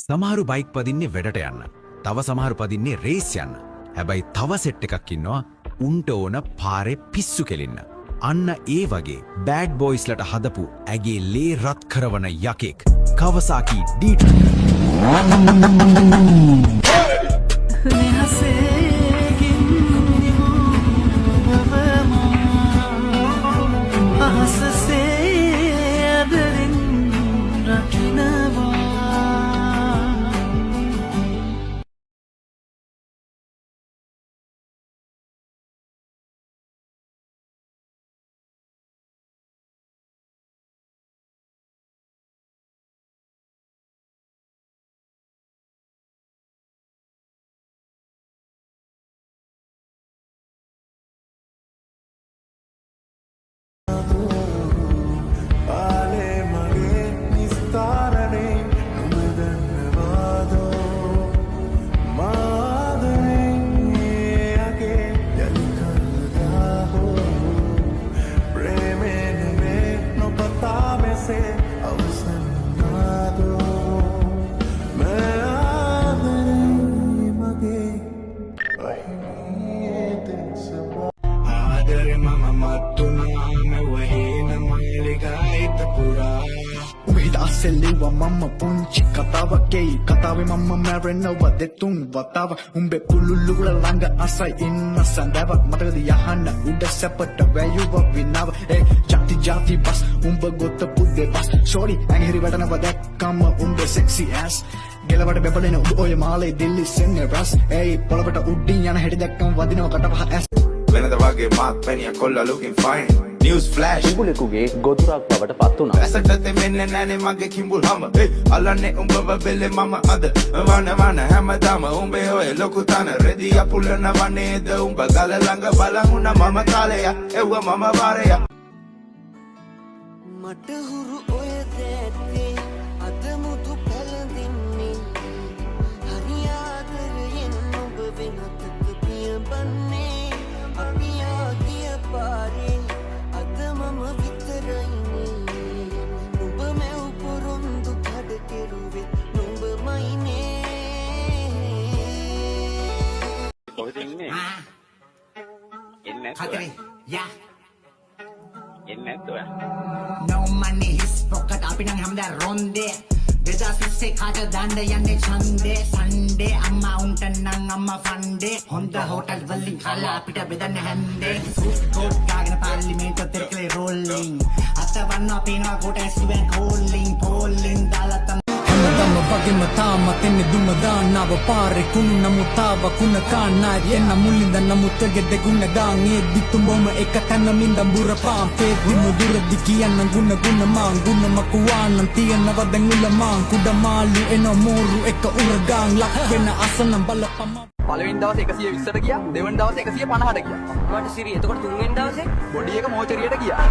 සමහරු බයික් පදින්නේ වැඩට යන්න. තව සමහරු පදින්නේ රේස් යන්න. හැබැයි තව සෙට් එකක් ඉන්නවා උන්ට ඕන පාරේ පිස්සු කෙලින්න. අන්න ඒ වගේ බෑඩ් බොයිස්ලට හදපු ඇගේ ලේ රත් කරවන යකෙක් Kawasaki ඩීට්‍රොයිට්. Liwa mama punchi katawa kei katawe mama marinawa detun watawa umbe pululula langa asai inna sandawa matagadi yahanna uda sapata vayuwa winawa eh jati jati bus umba gotta pudde bus sorry angiri watanawa dakkama umbe sexy ass gelawata bepalena udu oya male dilli senne ras eh polawata uddin yana hedi dakkama wadinawa katawa ass වෙනද වගේ මාත් පැනිය කොල්ලා looking fine news flash කිඹුලෙකුගේ ගොදුරක් බවට පත් වුණා. ඇසට දෙන්නේ නැනේ මගේ කිඹුල් හැම අල්ලන්නේ උඹව බෙල්ලේ මම අද වන හැමදාම උඹේ ඔය ලොකු තන රෙදි අපුලන වනේද උඹ ගල ළඟ බලන් උන මම කාලය එව්ව මම වාරය මට හුරු ඔය දැත්තේ අද මුතු පැලඳින්නේ හරි ආදරයෙන් ඔබ වෙනතක පියඹන්නේ පාරේ අද මම විතරයිනේ නුඹ මැව් පොරොන්දු කඩ කෙරුවේ නුඹමයිනේ කොහෙද ඉන්නේ? එන්නේ නැද්ද? යා එන්නේ නැද්ද ඔයා? no money his pocket අපි නම් හැමදාම රොන්දේ දෙදාසිස්සේ කාට දණ්ඩ යන්නේ ඡන්දේ සන්ඩේ අම්මා උන්ට නම් අම්මා ෆන්ඩේ හොඳ හෝටල් වලින් කාලා අපිට බෙදන්න හැන්දේ කෝට් ගාගෙන පාර්ලිමේන්තුව තෙරකලේ රෝලින් අතවන්න අපේනවා කොට ඇස්වෙන් කෝලින් පෝලින් දාලා තම හැමදාම වගේම තාමත් එන්නේ දුම දාන්නව පාරේ කුණු නමුතාව කුණ කාන්නයි එන්න මුලින්ද නමුත් ගෙඩ ගුණ දාන් ඒ දිතුඹම එක තැන මින්දම් බුරපාම් පෙද්දි මුදුරදි කියන්න ගුණ මාන් ගුණ මකුවානම් තියනව දැන් උල මාන් කුඩ මාළු එන මෝරු එක උරගාන් ලක් වෙන අසනම් බලපම පළවෙනි දවසේ 120ට ගියා දෙවෙනි දවසේ 150ට ගියා මට සිරි එතකොට තුන්වෙනි දවසේ බොඩි එක මෝචරියට ගියා